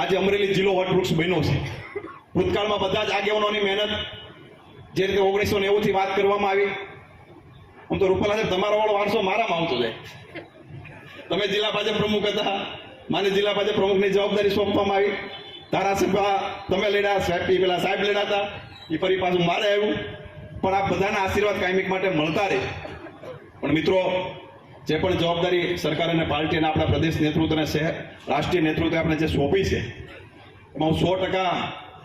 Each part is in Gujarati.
આજે અમરેલી જિલ્લો વટવૃક્ષ બન્યો છે। ભૂતકાળમાં બધા જ આગેવાનોની મહેનત જે રીતે 1990 થી વાત કરવામાં આવી, આમ તો રૂપાલા સાહેબ તમારો વાળો વારસો મારામાં આવતો જાય। તમે જિલ્લા ભાજપ પ્રમુખ હતા, માને જિલ્લા ભાજપ પ્રમુખની જવાબદારી સોંપવામાં આવી, ધારાસભ્ય તમે લડ્યા, સાહેબ લડ્યા હતા, એ ફરી પાછું મારે આવ્યું, પણ આ બધાના આશીર્વાદ કાયમિક માટે મળતા રહે। પણ મિત્રો, જે પણ જવાબદારી સરકાર અને પાર્ટી અને આપણા પ્રદેશ નેતૃત્વ અને રાષ્ટ્રીય નેતૃત્વે આપણે જે સોંપી છે એમાં હું 100%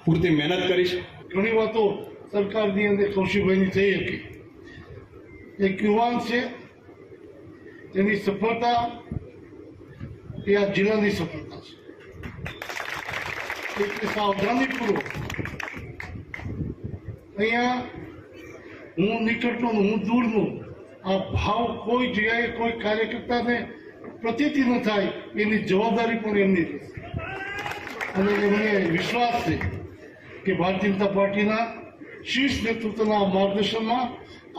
પૂરતી મહેનત કરીશ। ઘણી વાતો સરકારની અંદર કૌશિકભાઈની થઈ હતી। એક યુવાન છે, તેની સફળતા એ આ જિલ્લાની સફળતા છે। એટલે સાવધાનીપૂર્વક અહીંયા હું નીકળતો હું દૂરનું આ ભાવ કોઈ જગ્યાએ કોઈ કાર્યકર્તાને પ્રતીતિ ન થાય એની જવાબદારી પણ એમની રહેશે। અને એમને વિશ્વાસ છે કે ભારતીય જનતા પાર્ટીના શીર્ષ નેતૃત્વના માર્ગદર્શનમાં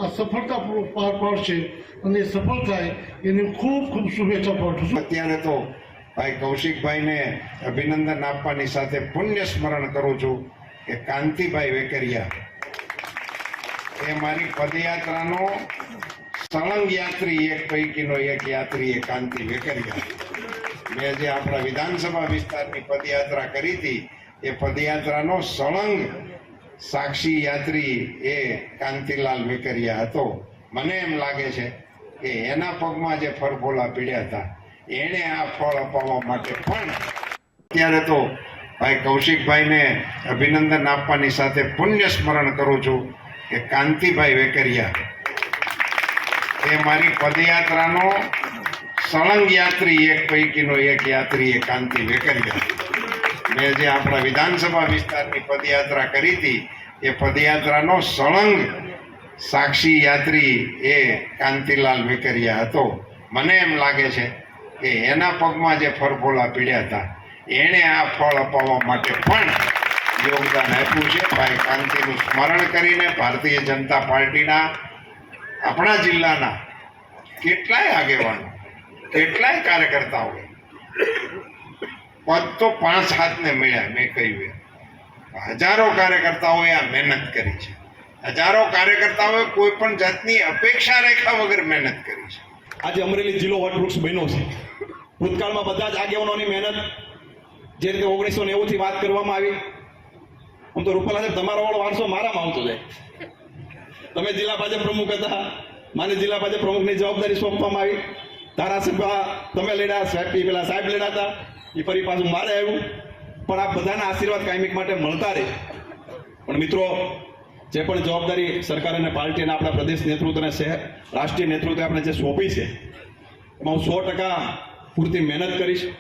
આ સફળતાપૂર્વક પાર પાડશે અને સફળ થાય એની ખૂબ ખૂબ શુભેચ્છા પાઠવું છું। અત્યારે તો ભાઈ કૌશિકભાઈને અભિનંદન આપવાની સાથે પુણ્ય સ્મરણ કરું છું કે કાંતિભાઈ વેકરિયા એ મારી પદયાત્રાનો સળંગ યાત્રી એક પૈકીનો એક યાત્રી એ કાંતિ વેકરિયા। મેં જે આપણા વિધાનસભા વિસ્તારની પદયાત્રા કરી હતી એ પદયાત્રાનો સળંગ સાક્ષી યાત્રી એ કાંતિલાલ વેકરિયા હતો। મને એમ લાગે છે કે એના પગમાં જે ફરફોલા પીડ્યા હતા એણે આ ફળ અપાવવા માટે પણ અત્યારે તો ભાઈ કૌશિકભાઈને અભિનંદન આપવાની સાથે પુણ્ય સ્મરણ કરું છું કે કાંતિભાઈ વેકરિયા એ મારી પદયાત્રાનો સળંગ યાત્રી એક પૈકીનો એક યાત્રી એ કાંતિ વેકરિયા। મેં જે આપણા વિધાનસભા વિસ્તારની પદયાત્રા કરી હતી એ પદયાત્રાનો સળંગ સાક્ષી યાત્રી એ કાંતિલાલ વેકરિયા હતો। મને એમ લાગે છે કે એના પગમાં જે ફરફોલા પીડ્યા હતા એણે આ ફળ અપાવવા માટે પણ યોગદાન આપ્યું છે। ભાઈ કાંતિનું સ્મરણ કરીને ભારતીય જનતા પાર્ટીના આપણા જિલ્લાના કેટલાય આગેવાનો, કેટલાય કાર્યકર્તાઓ પદ તો 5 હાથને મળ્યા। મેં કહ્યું હજારો કાર્યકર્તાઓએ આ મહેનત કરી છે, હજારો કાર્યકર્તાઓએ કોઈ પણ જાતની અપેક્ષા રેખા વગર મહેનત કરી છે। આજે અમરેલી જિલ્લો વટવૃક્ષ બન્યો છે। ભૂતકાળમાં બધા જ આગેવાનોની મહેનત જે રીતે 1990 થી વાત કરવામાં આવી, આમ તો રૂપાલા સાહેબ તમારો વાળો વારસો મારામાં આવતો જાય। તમે જિલ્લા ભાજપ પ્રમુખ હતા, માને જિલ્લા ભાજપ પ્રમુખની જવાબદારી સોંપવામાં આવી, ધારાસભ્ય તમે લડ્યા, સાહેબ લડ્યા હતા, એ ફરી પાછું મારે આવ્યું, પણ આ બધાના આશીર્વાદ કાયમિક માટે મળતા રહે। પણ મિત્રો, જે પણ જવાબદારી સરકાર અને પાર્ટી અને આપણા પ્રદેશ નેતૃત્વ અને રાષ્ટ્રીય નેતૃત્વે આપણે જે સોંપી છે એમાં હું 100% પૂરતી મહેનત કરીશ।